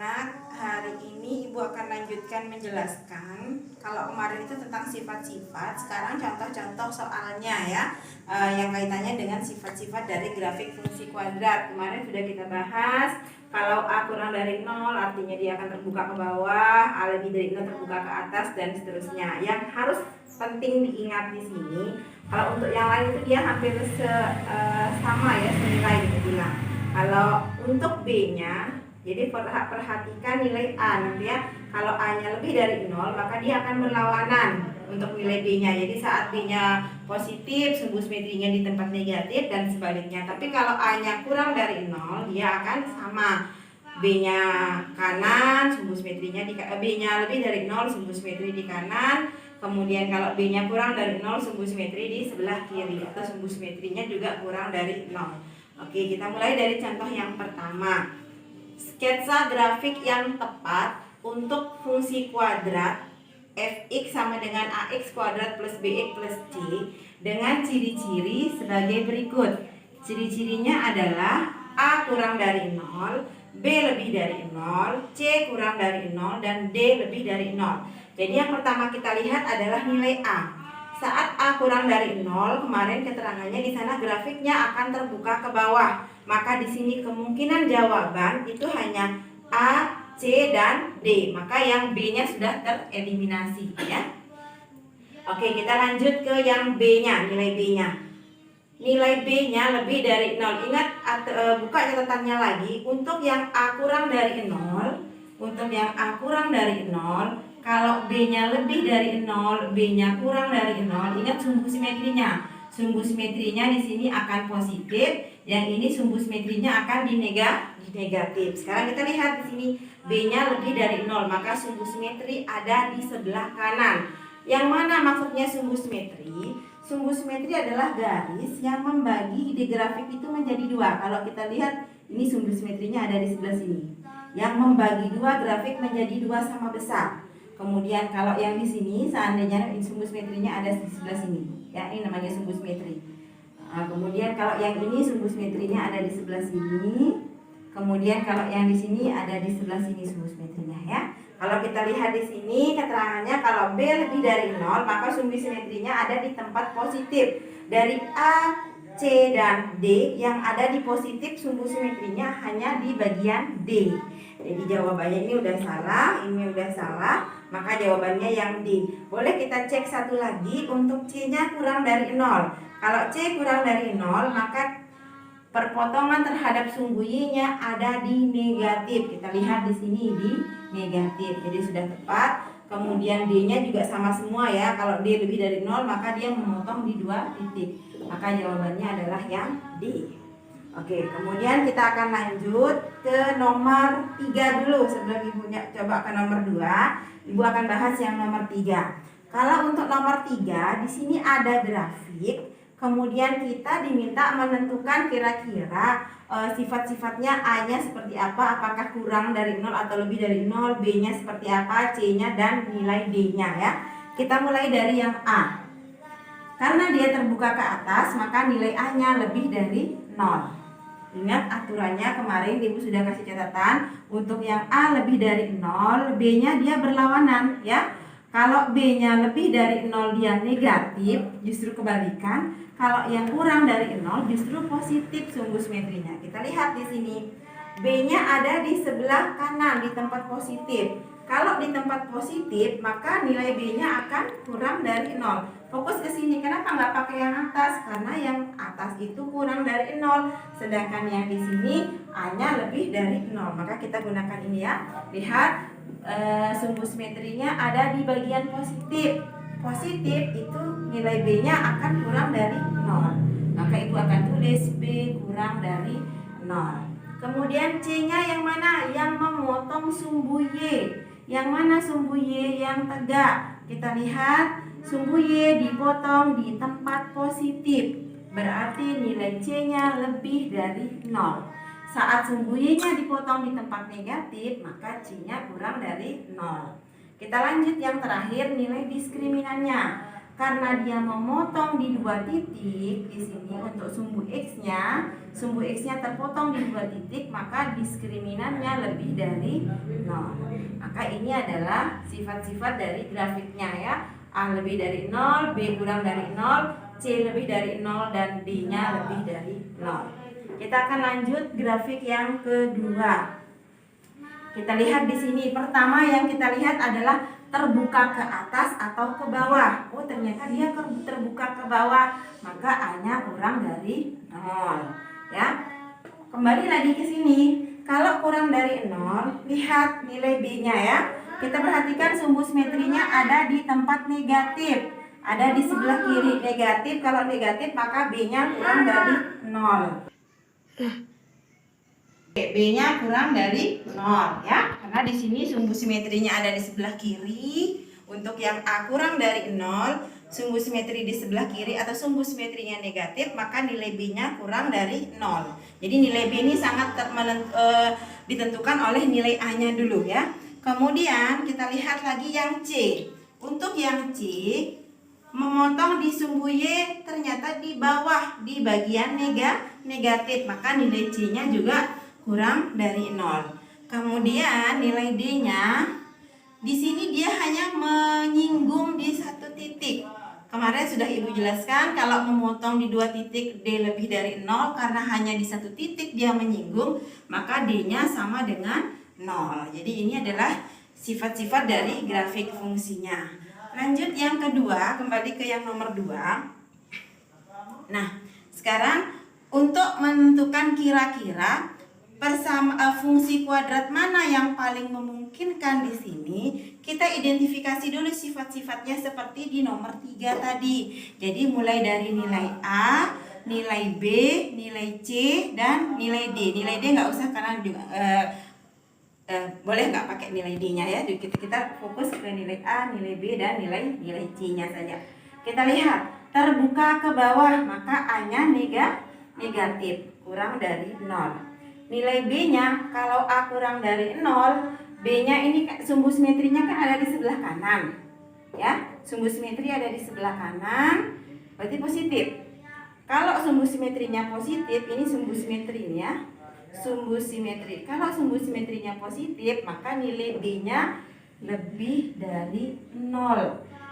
anak-anak, hari ini Ibu akan lanjutkan menjelaskan. Kalau kemarin itu tentang sifat-sifat, sekarang contoh-contoh soalnya ya, yang kaitannya dengan sifat-sifat dari grafik fungsi kuadrat. Kemarin sudah kita bahas, kalau A kurang dari 0 artinya dia akan terbuka ke bawah, A lebih dari 0 terbuka ke atas, dan seterusnya. Yang harus penting diingat di sini, kalau untuk yang lain itu dia hampir sama ya, senilai kita bilang. Kalau untuk B-nya, jadi perhatikan nilai A nanti ya. Kalau A-nya lebih dari 0, maka dia akan berlawanan untuk nilai B-nya. Jadi saat B-nya positif, sumbu simetrinya di tempat negatif dan sebaliknya. Tapi kalau A-nya kurang dari 0, dia akan sama. B-nya kanan, sumbu simetrinya di B-nya lebih dari 0, sumbu simetri di kanan. Kemudian kalau B-nya kurang dari 0, sumbu simetri di sebelah kiri, atau sumbu simetrinya juga kurang dari 0. Oke, kita mulai dari contoh yang pertama. Sketsa grafik yang tepat untuk fungsi kuadrat fx sama dengan ax kuadrat plus bx plus c dengan ciri-ciri sebagai berikut. Ciri-cirinya adalah A kurang dari 0, B lebih dari 0, C kurang dari 0, dan D lebih dari 0. Jadi yang pertama kita lihat adalah nilai A. Saat A kurang dari 0, kemarin keterangannya di sana grafiknya akan terbuka ke bawah. Maka di sini kemungkinan jawaban itu hanya A, C, dan D. Maka yang B-nya sudah tereliminasi ya. Oke, kita lanjut ke yang B-nya, nilai B-nya. Nilai B-nya lebih dari 0. Ingat, buka catatannya lagi. Untuk yang A kurang dari 0, kalau B-nya lebih dari 0, B-nya kurang dari 0, ingat sumbu simetrinya. Sumbu simetrinya di sini akan positif, yang ini sumbu simetrinya akan di negatif. Sekarang kita lihat di sini B-nya lebih dari 0, maka sumbu simetri ada di sebelah kanan. Yang mana maksudnya sumbu simetri? Sumbu simetri adalah garis yang membagi di grafik itu menjadi dua. Kalau kita lihat, ini sumbu simetrinya ada di sebelah sini, yang membagi dua grafik menjadi dua sama besar. Kemudian kalau yang di sini seandainya sumbu simetrinya ada di sebelah sini, ya ini namanya sumbu simetri. Kemudian kalau yang ini sumbu simetrinya ada di sebelah sini. Kemudian kalau yang di sini ada di sebelah sini sumbu simetrinya ya. Kalau kita lihat di sini keterangannya kalau B lebih dari 0, maka sumbu simetrinya ada di tempat positif. Dari A, C, dan D yang ada di positif, sumbu simetrinya hanya di bagian D. Jadi jawabannya ini udah salah, maka jawabannya yang D. Boleh kita cek satu lagi, untuk C-nya kurang dari 0. Kalau C kurang dari 0, maka perpotongan terhadap sumbu Y-nya ada di negatif. Kita lihat di sini di negatif. Jadi sudah tepat. Kemudian D-nya juga sama semua ya. Kalau D lebih dari 0, maka dia memotong di 2 titik. Maka jawabannya adalah yang D. Oke, kemudian kita akan lanjut ke nomor 3 dulu. Sebelum Ibu coba ke nomor 2, Ibu akan bahas yang nomor 3. Kalau untuk nomor 3, di sini ada grafik. Kemudian kita diminta menentukan kira-kira sifat-sifatnya A-nya seperti apa, apakah kurang dari 0 atau lebih dari 0, B-nya seperti apa, C-nya, dan nilai D-nya ya. Kita mulai dari yang A. Karena dia terbuka ke atas, maka nilai A-nya lebih dari 0. Ingat aturannya kemarin Ibu sudah kasih catatan. Untuk yang A lebih dari 0, B-nya dia berlawanan ya. Kalau B-nya lebih dari 0 dia negatif, justru kebalikan. Kalau yang kurang dari 0 justru positif sumbu simetrinya. Kita lihat di sini. B-nya ada di sebelah kanan di tempat positif. Kalau di tempat positif, maka nilai B-nya akan kurang dari 0. Fokus ke sini. Kenapa nggak pakai yang atas? Karena yang atas itu kurang dari 0. Sedangkan yang di sini A-nya lebih dari 0. Maka kita gunakan ini ya. Lihat, sumbu simetrinya ada di bagian positif. Positif itu nilai B-nya akan kurang dari 0. Maka Ibu akan tulis B kurang dari 0. Kemudian C-nya yang mana? Yang memotong sumbu Y. Yang mana sumbu Y yang tegak? Kita lihat, sumbu Y dipotong di tempat positif. Berarti nilai C-nya lebih dari 0. Saat sumbu Y-nya dipotong di tempat negatif, maka C-nya kurang dari 0. Kita lanjut yang terakhir, nilai diskriminannya. karena dia memotong di 2 titik di sini untuk sumbu X-nya terpotong di 2 titik, maka diskriminannya lebih dari 0. Maka ini adalah sifat-sifat dari grafiknya ya. A lebih dari 0, B kurang dari 0, C lebih dari 0, dan D-nya lebih dari 0. Kita akan lanjut grafik yang kedua. Kita lihat di sini. Pertama yang kita lihat adalah terbuka ke atas atau ke bawah. Oh, ternyata dia terbuka ke bawah, maka A-nya kurang dari 0. Ya. Kembali lagi ke sini. Kalau kurang dari 0, lihat nilai B-nya ya. Kita perhatikan sumbu simetrinya ada di tempat negatif. Ada di sebelah kiri negatif. Kalau negatif maka B-nya kurang dari 0. B-nya kurang dari 0 ya. Karena di sini sumbu simetrinya ada di sebelah kiri. Untuk yang A kurang dari 0, sumbu simetri di sebelah kiri atau sumbu simetrinya negatif, maka nilai B-nya kurang dari 0. Jadi nilai B ini sangat ditentukan oleh nilai A-nya dulu ya. Kemudian kita lihat lagi yang C. Untuk yang C, memotong di sumbu Y ternyata di bawah, di bagian negatif, maka nilai C-nya juga kurang dari 0. Kemudian nilai D-nya di sini dia hanya menyinggung di 1 titik. Kemarin sudah Ibu jelaskan kalau memotong di 2 titik D lebih dari 0, karena hanya di 1 titik dia menyinggung, maka D-nya sama dengan 0. Jadi ini adalah sifat-sifat dari grafik fungsinya. Lanjut yang kedua, kembali ke yang nomor 2. Nah, sekarang untuk menentukan kira-kira fungsi kuadrat mana yang paling memungkinkan di sini, kita identifikasi dulu sifat-sifatnya seperti di nomor 3 tadi. Jadi mulai dari nilai A, nilai B, nilai C, dan nilai D. Nilai D nggak usah karena juga boleh nggak pakai nilai D-nya ya. Kita fokus ke nilai A, nilai B, dan nilai C-nya saja. Kita lihat terbuka ke bawah, maka A-nya negatif, kurang dari 0. Nilai B-nya, kalau A kurang dari 0, B-nya ini sumbu simetrinya kan ada di sebelah kanan. Ya, sumbu simetri ada di sebelah kanan, berarti positif. Kalau sumbu simetrinya positif, ini sumbu simetrinya, sumbu simetri. Kalau sumbu simetrinya positif, maka nilai B-nya lebih dari 0.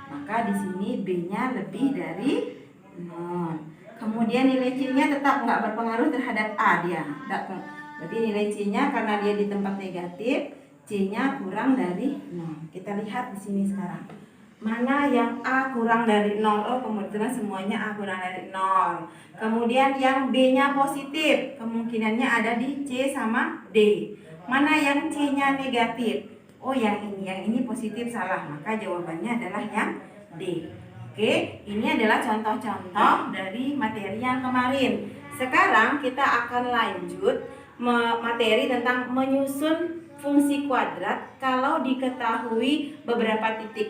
Maka di sini B-nya lebih dari 0. Kemudian nilai C-nya tetap nggak berpengaruh terhadap A dia. Berarti nilai C-nya karena dia di tempat negatif, C-nya kurang dari 0. Kita lihat di sini sekarang. Mana yang A kurang dari 0? Oh, kemudian semuanya A kurang dari 0. Kemudian yang B-nya positif, kemungkinannya ada di C sama D. Mana yang C-nya negatif? Oh, yang ini positif, salah. Maka jawabannya adalah yang D. Oke, ini adalah contoh-contoh dari materi yang kemarin. Sekarang kita akan lanjut materi tentang menyusun fungsi kuadrat kalau diketahui beberapa titik.